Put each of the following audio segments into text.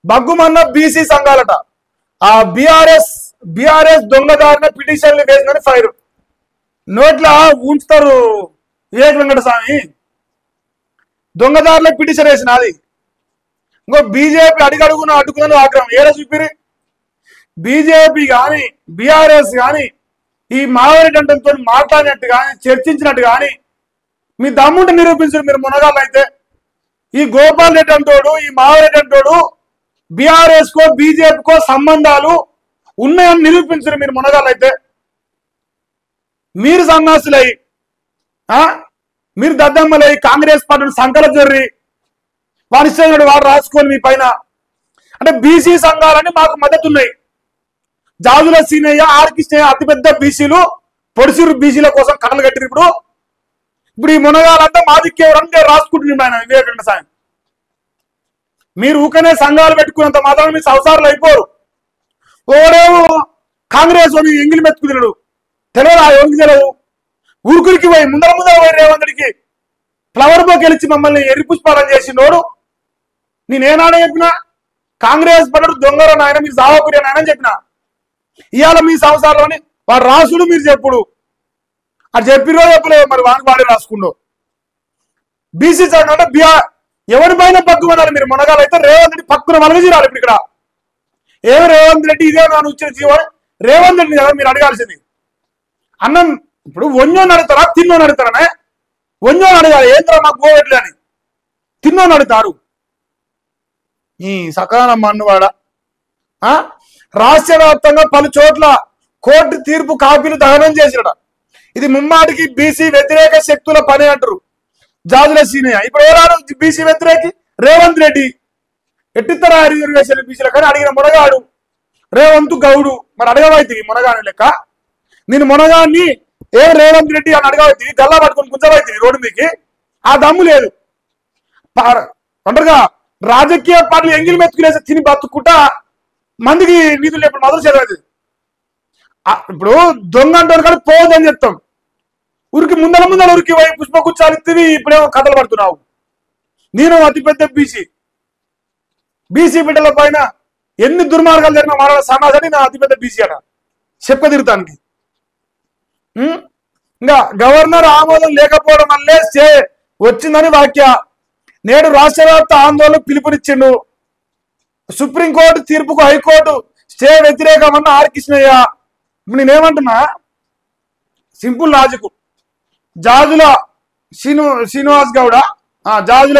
బగ్గుమన్న BC సంఘాలట ఆ BRS దొంగదారిన పిటిషన్లు వేసిందని fire నోట్లా ఉంచుతారు వివేక్ వెంకటస్వామి దొంగదారులకు పిటిషన్ వేసిన అది ఇంకో బీజేపీ అడుగడుగున అడ్డుకున్న ఆగ్రహం ఏడా చూపిరి బీజేపీ కానీ బీఆర్ఎస్ కానీ ఈ మావరెడ్డి అంటంతో మాట్లాడినట్టు కానీ చర్చించినట్టు కానీ మీ దమ్ముంటే నిరూపించరు మీరు మునగాళ్ళు అయితే ఈ గోపాల్ రెడ్డి అంటోడు ఈ మావరెడ్డి అంటోడు బీఆర్ఎస్ కో బీజేపీకో సంబంధాలు ఉన్నాయని నిరూపించరు మీరు మునగాళ్ళు అయితే మీరు సన్నాసులై మీరు దద్దమ్మలై కాంగ్రెస్ పార్టీని సంకల జర్రి వారిస్తున్నాడు వారు రాసుకొని మీ పైన అంటే బీసీ సంఘాలని మాకు మద్దతు ఉన్నాయి జాజుల సీనయ్య ఆర్కిష్ణ అతిపెద్ద బీసీలు పొడిసిరు బీసీల కోసం కట్టలు కట్టిరు ఇప్పుడు ఈ మునగాలంతా మా దిక్కేవరంటే రాసుకుంటున్నాడు ఆయన వివేకానంద సాయం మీరు ఊకనే సంఘాలు పెట్టుకున్నంత మాత్రం మీ సంసారాలు అయిపోరు ఓడేమో కాంగ్రెస్ అని ఎంగిలి మెత్తుకున్నాడు తెలియదు ఆ ఎవరికి తెలియదు ఊరుకురికి పోయి ముందర పోయి రేవంతుడికి ఫ్లవర్ బోకి గెలిచి మమ్మల్ని ఎర్రి పుష్పాలను చేసినోడు నేనేనాడే చెప్పినా కాంగ్రెస్ పడ్డాడు దొంగర నాయన మీరు సావకురి నాయన చెప్పిన ఇవాళ మీ సంవత్సరాల్లోని వాడు రాసుడు మీరు చెప్పుడు అది చెప్పిరో చెప్పలేదు మరి వాడి రాసుకుండో బీసీ చట్టం అంటే ఎవరి పైన పక్కుమన్నారు మీరు మునగాలు అయితే రేవంత్ రెడ్డి పక్కున మలగజీరాలి ఇప్పుడు ఇక్కడ ఏమి రేవంత్ రెడ్డి ఇదే నన్ను వచ్చిన జీవో రేవంత్ రెడ్డి కదా మీరు అడగాల్సింది అన్నం ఇప్పుడు వంజోని అడుగుతారా తిన్నోని అడుగుతారనే వంజోని అడగాలి ఏంద్రా మాకు పోవట్లే అని తిన్నోని అడుగుతారు ఈ సకాలం మన్నువాడ రాష్ట్ర వ్యాప్తంగా పలు చోట్ల కోర్టు తీర్పు కాపీలు దహనం చేసినట ఇది ముమ్మాటికి బీసీ వ్యతిరేక శక్తుల పని అంటారు జాజుల సీనయ్య ఇప్పుడు ఎవరాడు బీసీ వ్యతిరేకి రేవంత్ రెడ్డి ఎట్టిత్తరా రిజర్వేషన్ బీసీల కానీ అడిగిన మునగాడు రేవంత్ గౌడు మరి అడగవైతివి మునగాని లెక్క నేను మునగాన్ని ఏం రేవంత్ రెడ్డి అని అడగవైతివి గల్లా పట్టుకొని గుంజవైతివి రోడ్డు మీకి ఆ దమ్ము లేదు అంటారుగా రాజకీయ పార్టీలు ఎంగిలి మెతుకులేసి తిని బతుకుంటా మందికి నిధులు ఎప్పుడు మొదలు చదవదు ఇప్పుడు దొంగ అంటారు కానీ పోదని చెప్తాం ఉరికి ముందర ఉరికి పోయి పుష్పగుచ్చాలిత్తివి ఇప్పుడేమో కథలు పడుతున్నావు నేను అతిపెద్ద బీసీ బిడ్డల పైన ఎన్ని దుర్మార్గాలు జరిగిన మాట్లాడే సమాజాన్ని నా అతిపెద్ద బీసీ అట చెప్పదిరుతానికి ఇంకా గవర్నర్ ఆమోదం లేకపోవడం వల్లే స్టే వచ్చిందని వ్యాఖ్య నేడు రాష్ట్ర వ్యాప్త ఆందోళనకు పిలుపునిచ్చిండు సుప్రీంకోర్టు తీర్పుకు హైకోర్టు స్టే వ్యతిరేకమన్న ఆర్ కృష్ణయ్య ఇప్పుడు నేనేమంటున్నా simple logic Jajula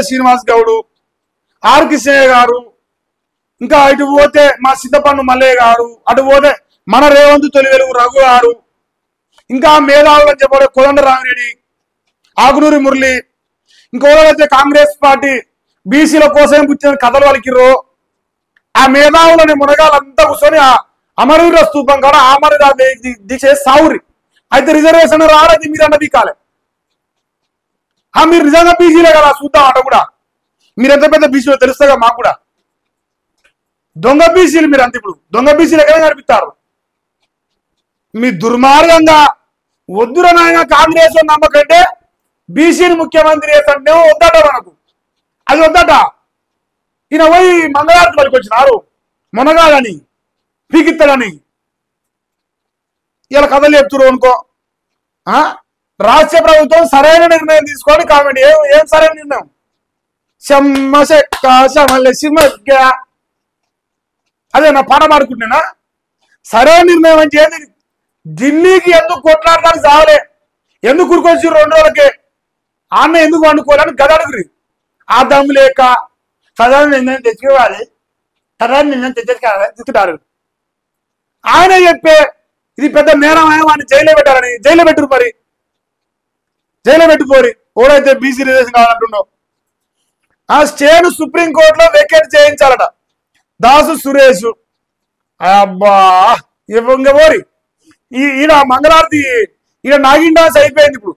Srinivas Goud R Krishnaiah గారు ఇంకా ఇటు పోతే మా సిద్ధపండు మల్లయ్య గారు అటు పోతే మన రేవంత్ తొలివెలుగు రఘు గారు ఇంకా మేధావులు అని చెప్పే కోదండరామిరెడ్డి ఆకునూరి మురళి ఇంకోవైతే కాంగ్రెస్ పార్టీ బీసీల కోసం పుచ్చిన కథలు వలికిర్రో ఆ మేధావులని మునగాలంతా కూర్చొని ఆ అమరవీర స్తూపం కాడ అమరవీర దీక్ష సావురి అయితే రిజర్వేషన్ రాడది మీరు అన్న దిక్కాలి మీరు నిజంగా బీసీలే కదా చూద్దాం అంట కూడా మీరు ఎంత పెద్ద బీసీలో తెలుస్తుందా మాకు కూడా దొంగ బీసీలు మీరు అంత ఇప్పుడు దొంగ బీసీలు ఎక్కడ కనిపిస్తారు మీ దుర్మార్గంగా వద్దుర నాయన కాంగ్రెస్ నమ్మకంటే బీసీని ముఖ్యమంత్రి చేస్తుంటే వద్దట మనకు అది వద్దట ఈయన పోయి మంగళారతి పలికి వచ్చినారు మునగాలని పీకిత్తలని ఇలా కథలు చెప్తున్నారు అనుకో రాష్ట్ర ప్రభుత్వం సరైన నిర్ణయం తీసుకొని కామెంట్ ఏం సరైన నిర్ణయం అదే నా పాట పాడుకుంటున్నా సరైన నిర్ణయం అంటే ఏంది ఢిల్లీకి ఎందుకు కొట్లాడడానికి సావలే ఎందుకు ఉరికొచ్చి 2 రోజులకే ఆన్న ఎందుకు వండుకోవాలని గద అడుగురి ఆ దమ్ము లేక సాధారణ నిర్ణయం తెచ్చుకోవాలి సాధారణ నిర్ణయం తెచ్చుకుంటారు ఆయన చెప్పే ఇది పెద్ద నేరం వాడిని జైల్లో పెట్టాలని జైల్లో పెట్టురు మరి జైల్లో పెట్టుకోరి ఓడైతే బీసీ రిజర్వేషన్ కావాలంటున్నావు ఆ స్టేను సుప్రీంకోర్టులో వెకేట్ చేయించాలట దాసు సురేష్ అబ్బా ఇంకా పోరి ఈయన మంగళారతి ఈయన నాగిన్ డాన్స్ అయిపోయింది ఇప్పుడు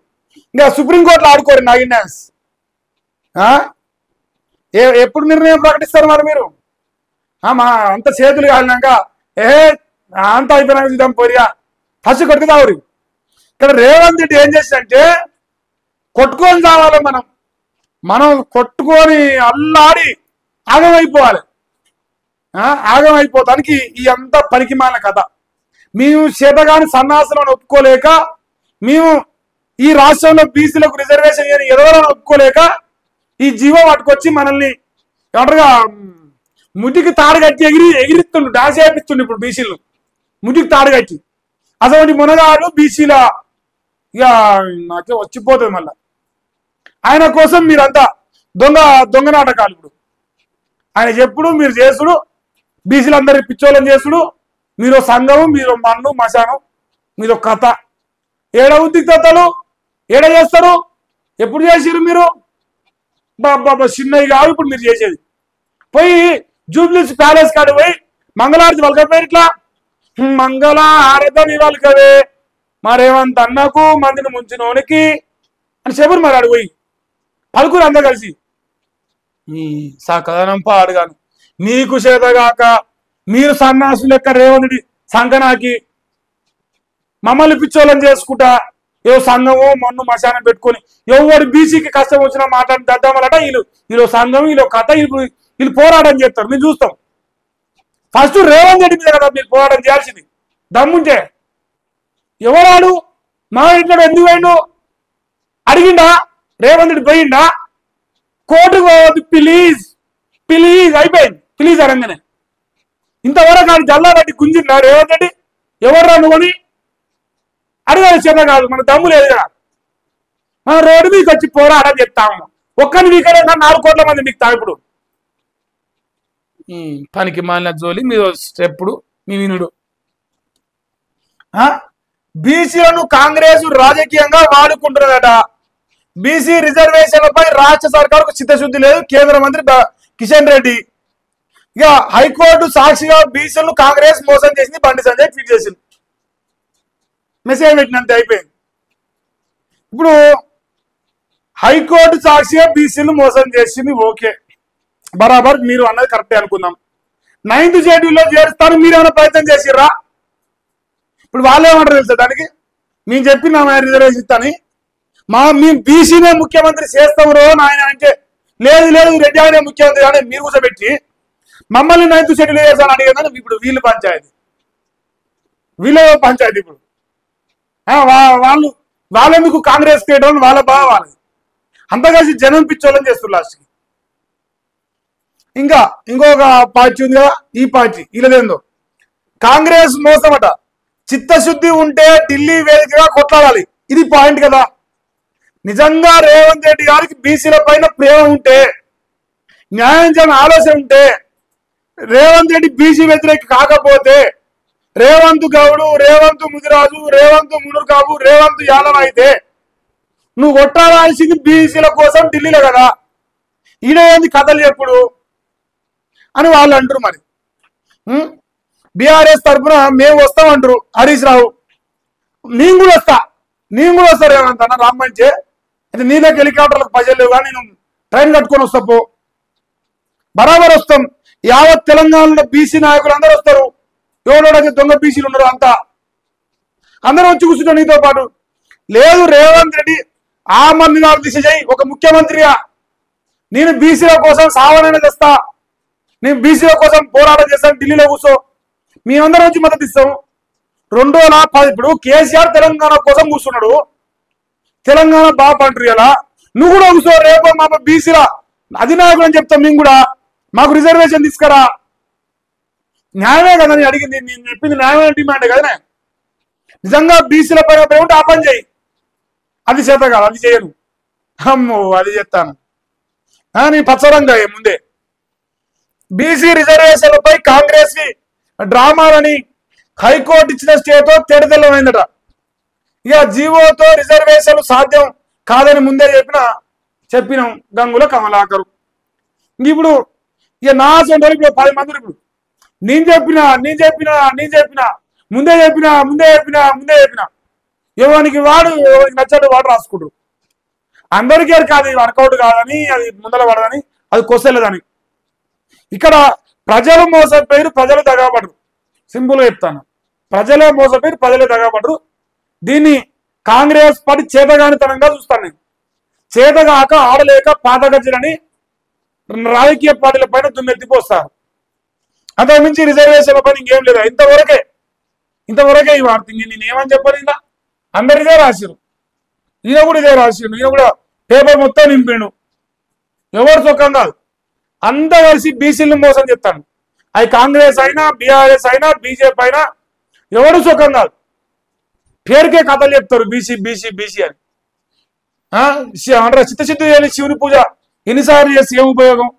ఇంకా సుప్రీంకోర్టులో ఆడుకోరు నాగిన్ డాన్స్ ఎప్పుడు నిర్ణయం ప్రకటిస్తారు మరి మీరు మా అంత చేతులు కాలినాక అంత అయిపోయినాక చూద్దాం పోరియా ఫస్ట్ కొట్టుకుతావురి ఇక్కడ రేవంత్ రెడ్డి ఏం చేసిందంటే కొట్టుకొని చావాలి మనం కొట్టుకొని అల్లాడి ఆగమైపోవాలి ఆగం అయిపోతానికి ఈ అంత పనికిమాలిన కథ. మేము చేతగాని సన్నాసులను ఒప్పుకోలేక, మేము ఈ రాష్ట్రంలో బీసీలకు రిజర్వేషన్ ఎదవాలని ఒప్పుకోలేక ఈ జీవో పట్టుకొచ్చి మనల్ని ఎవరుగా ముటికి తాడు కట్టి ఎగిరిస్తుండు, డాన్స్ చేపిస్తుండు. ఇప్పుడు బీసీలు ముటికి తాడు కట్టి అసలు మునగాడు బీసీల ఇక నాకే వచ్చిపోతుంది మళ్ళా. ఆయన కోసం మీరంతా దొంగ నాటకాలు. ఇప్పుడు ఆయన చెప్పుడు, మీరు చేసుడు, బీసీలందరి పిచ్చోళ్ళని చేసుడు, మీరు సంఘము, మీరు మన్ను మశానం, మీరు కథ. ఏడ ఉద్రిక్తతలు ఏడ చేస్తారు? ఎప్పుడు చేసిరు మీరు? బాబా చిన్నవి కావు ఇప్పుడు మీరు చేసేది. పోయి జూబ్లీస్ ప్యాలెస్ కాడ పోయి మంగళారతి వాళ్ళకపోయారు. ఇట్లా మంగళ ఆరదని వాళ్ళకవే మరేమంత అన్నకు మందిని ముంచినోనికి అని చెప్పరు. మరి అడిగి పోయి పలుకురు అంతా కలిసి మీ సకదనం పాడుగాను. నీకు చేతగాక మీరు సన్నాసు లెక్క రేవంతుడి సంకనాకి మమ్మల్ని పిచ్చోళ్ళని చేసుకుంటా ఏదో సంఘము మన్ను మశానం పెట్టుకొని ఎవరు బీసీకి కష్టం వచ్చినా మాట్లాడి దద్దామలట. వీళ్ళు సంఘం, వీళ్ళు కథ, వీళ్ళు పోరాటం చేస్తారు. మేము చూస్తాం. ఫస్ట్ రేవంత్ రెడ్డి మీద కదా మీరు పోరాటం చేయాల్సింది. దమ్ముంటే ఎవరాడు మా ఇంట్లో ఎందుకు పోయిండు అడిగిండా? రేవంత్ రెడ్డి పోయిండా? కోర్టుకు పోవద్దు ప్లీజ్ ప్లీజ్ అయిపోయింది. ప్లీజ్ అనగానే ఇంతవరకు నాకు జల్లా పెట్టి గుంజిందా రేవంత్ రెడ్డి? ఎవర్రా నువ్వని అడిగారు. చిన్న కాదు, మన దమ్ము లేదు కదా. మనం రోడ్డు మీకు వచ్చి పోరాటం చెప్తాము. ఒక్కరిని వీకరే 4 కోట్ల మంది మీకు తాగిప్పుడు పనికి మాలిన జోలి మీరు ఎప్పుడు మీ వినుడు. బీసీలను కాంగ్రెస్ రాజకీయంగా వాడుకుంటున్నదట. బీసీ రిజర్వేషన్లపై రాష్ట్ర సర్కారుకు చిత్తశుద్ధి లేదు. కేంద్ర మంత్రి కిషన్ రెడ్డి ఇక హైకోర్టు సాక్షిగా బీసీలను కాంగ్రెస్ మోసం చేసింది. బండి సంజయ్ ట్వీట్ చేసింది. మెసేజ్ పెట్టినంత అయిపోయింది. ఇప్పుడు హైకోర్టు సాక్షిగా బీసీలు మోసం చేసింది. ఓకే, బరాబర్ మీరు అన్నది కరెక్టే అనుకుందాం. 9th షెడ్యూల్లో చేరుస్తాను మీరు ఏమైనా ప్రయత్నం చేసిర్రా? ఇప్పుడు వాళ్ళు ఏమంటారు తెలుసా దానికి? మేము చెప్పిన రిజర్వేషన్ ఇస్తాను, మేము బీసీనే ముఖ్యమంత్రి చేస్తాము రో నాయన అంటే, లేదు లేదు రెడ్డి ఆయనే ముఖ్యమంత్రి అని మీరు కూర్చోబెట్టి మమ్మల్ని 9th షెడ్యూల్ చేస్తాను అడిగేదని ఇప్పుడు వీళ్ళు పంచాయతీ, వీళ్ళ పంచాయతీ. ఇప్పుడు వాళ్ళెందుకు కాంగ్రెస్ చేయడం? వాళ్ళ బాగా వాళ్ళది అంతా కలిసి జనం పిచ్చోళ్ళని చేస్తారు లాస్ట్కి. ఇంకా ఇంకొక పార్టీ ఉంది కదా, ఈ పార్టీ వీళ్ళదేందో కాంగ్రెస్ మోసమట. చిత్తశుద్ధి ఉంటే ఢిల్లీ వేదికగా కొట్లాడాలి. ఇది పాయింట్ కదా. నిజంగా రేవంత్ రెడ్డి గారికి బీసీల పైన ప్రేమ ఉంటే, న్యాయం చేయాలని ఆలోచన ఉంటే, రేవంత్ రెడ్డి బీసీ వ్యతిరేకి కాకపోతే, రేవంత్ గౌడు, రేవంత్ ముదిరాజు, రేవంత్ మునుర్కాబు, రేవంత్ యాదవ్ అయితే నువ్వు కొట్టాల్సింది బీసీల కోసం ఢిల్లీలో కదా. ఈడేంది కథలు ఎప్పుడు అని వాళ్ళు అంటారు. మరి బీఆర్ఎస్ తరఫున మేము వస్తామంటారు హరీష్ రావు. నేను కూడా వస్తా రేవంత్ అన్న రామ్మంచే. అయితే నీ దగ్గర హెలికాప్టర్లకు పైసలు లేవు కానీ నేను ట్రైన్ కట్టుకొని వస్తా పో, బరాబర్ వస్తాం. యావత్ తెలంగాణలో బీసీ నాయకులు అందరూ వస్తారు. ఎవడోడైతే దొంగ బీసీలు ఉన్నారు అంతా అందరూ వచ్చి కూర్చుంటారు నీతో పాటు. లేదు రేవంత్ రెడ్డి ఆ మంది దిశ చేయి, ఒక ముఖ్యమంత్రిగా నేను బీసీల కోసం సావనైనా చేస్తా, నేను బీసీల కోసం పోరాటం చేస్తాను, ఢిల్లీలో కూర్చో, మేమందరం వచ్చి మద్దతు ఇస్తాం. 2010 ఇప్పుడు కేసీఆర్ తెలంగాణ కోసం కూర్చున్నాడు. తెలంగాణ బాబు అంటారు ఇలా, నువ్వు కూడా కూర్చో. రేపు మా బీసీల అధినాయకుడు అని చెప్తాం. మేము కూడా మాకు రిజర్వేషన్ తీసుకురా. న్యాయమే కదా నేను అడిగింది, నేను చెప్పింది న్యాయమైన డిమాండ్ కదా. నిజంగా బీసీల పైన ఉంటే ఆ పని చేయి. అది చేత కాదు, అది చేయను. అమ్మో అది చెప్తాను నేను పచ్చరంగా ముందే. బీసీ రిజర్వేషన్లపై కాంగ్రెస్ డ్రామాలని హైకోర్టు ఇచ్చిన స్టేతో తేడతెల్లమైందట. ఇక జీవోతో రిజర్వేషన్లు సాధ్యం కాదని ముందే చెప్పినాం గంగుల కమలాకరు. ఇప్పుడు ఇక నా సొంత ఇప్పుడు 10 మంది ఇప్పుడు నేను చెప్పిన ముందే చెప్పిన ఎవరికి వాడు ఎవరికి నచ్చడు వాడు రాసుకుంటారు. అందరికీ కాదు ఇది వర్కౌట్ కాదని, అది ముందర పడదని, అది కొసలేదని. ఇక్కడ ప్రజలు మోసపోయారు, ప్రజలు దగాపడరు. సింపుల్గా చెప్తాను, ప్రజలే మోసపోయారు, ప్రజలే దగాపడరు. దీన్ని కాంగ్రెస్ పార్టీ చేతగానితనంగా చూస్తాను నేను. చేతగాక ఆడలేక పాతగజ్జలని రాజకీయ పార్టీల పైన దుమ్మెత్తిపోస్తారు. అంతకు మించి రిజర్వేషన్ల పని ఇంకేం లేదు. ఇంతవరకే ఈ వార్త. నేనేమని చెప్పాను, ఇలా అందరిదే రాసిరు, ఈయన కూడా ఇదే రాసిండు, ఈయన కూడా పేపర్ మొత్తం నింపిండు. ఎవరు సుఖం కాదు, అంతా కలిసి బీసీలను మోసం చెప్తాను. అది కాంగ్రెస్ అయినా, బీఆర్ఎస్ అయినా, బీజేపీ అయినా ఎవరు సుఖం కాదు. పేరుకే కథలు చెప్తారు బీసీ బీసీ బీసీ అని. అంటే చిత్తశుద్ధి చేయాలి. శివుని పూజ ఎన్నిసార్లు చేసి ఏం ఉపయోగం?